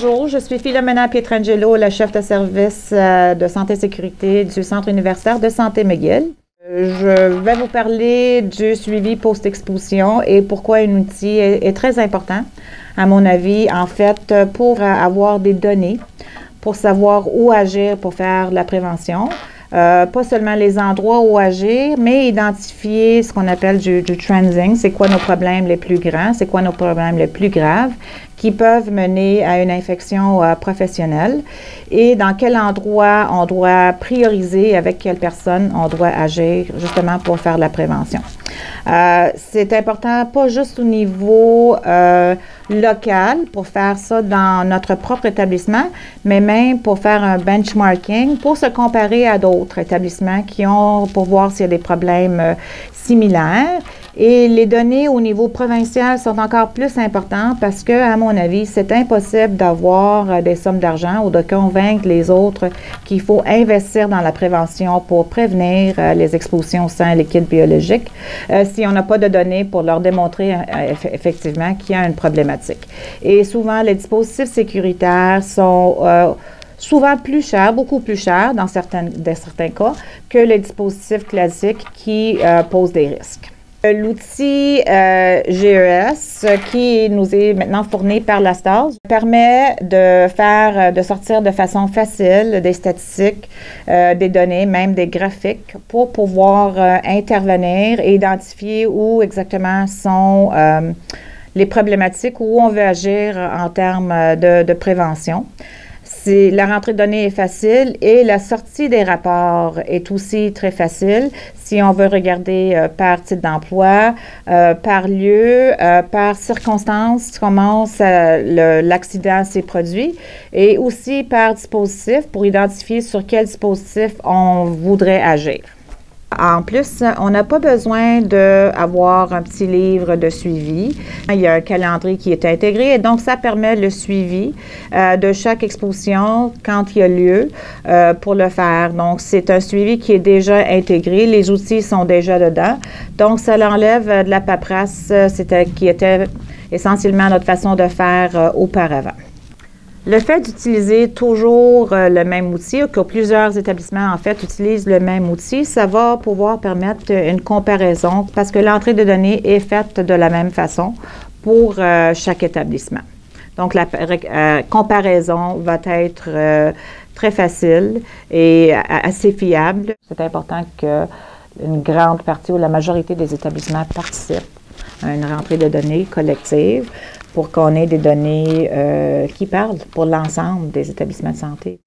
Bonjour, je suis Philomena Pietrangelo, la chef de service de santé et sécurité du Centre universitaire de santé McGill. Je vais vous parler du suivi post-exposition et pourquoi un outil est très important, à mon avis, en fait, pour avoir des données, pour savoir où agir pour faire la prévention. Pas seulement les endroits où agir, mais identifier ce qu'on appelle du transing, c'est quoi nos problèmes les plus grands, c'est quoi nos problèmes les plus graves qui peuvent mener à une infection professionnelle et dans quel endroit on doit prioriser, avec quelle personne on doit agir justement pour faire la prévention. C'est important, pas juste au niveau local pour faire ça dans notre propre établissement, mais même pour faire un benchmarking, pour se comparer à d'autres établissements qui ont, pour voir s'il y a des problèmes similaires. Et les données au niveau provincial sont encore plus importantes parce que, à mon avis, c'est impossible d'avoir des sommes d'argent ou de convaincre les autres qu'il faut investir dans la prévention pour prévenir les expositions au sang liquide biologique si on n'a pas de données pour leur démontrer effectivement qu'il y a une problématique. Et souvent, les dispositifs sécuritaires sont souvent plus chers, beaucoup plus chers dans certains cas que les dispositifs classiques qui posent des risques. L'outil GES qui nous est maintenant fourni par la STARS permet de sortir de façon facile des statistiques, des données, même des graphiques pour pouvoir intervenir et identifier où exactement sont les problématiques, où on veut agir en termes de prévention. La rentrée de données est facile et la sortie des rapports est aussi très facile si on veut regarder par type d'emploi, par lieu, par circonstance, comment l'accident s'est produit et aussi par dispositif pour identifier sur quel dispositif on voudrait agir. En plus, on n'a pas besoin d'avoir un petit livre de suivi. Il y a un calendrier qui est intégré et donc ça permet le suivi de chaque exposition quand il y a lieu pour le faire. Donc, c'est un suivi qui est déjà intégré. Les outils sont déjà dedans. Donc, ça l'enlève de la paperasse qui était essentiellement notre façon de faire auparavant. Le fait d'utiliser toujours le même outil, que plusieurs établissements, en fait, utilisent le même outil, ça va pouvoir permettre une comparaison parce que l'entrée de données est faite de la même façon pour chaque établissement. Donc, la comparaison va être très facile et assez fiable. C'est important qu'une grande partie ou la majorité des établissements participent à une rentrée de données collective pour qu'on ait des données qui parlent pour l'ensemble des établissements de santé.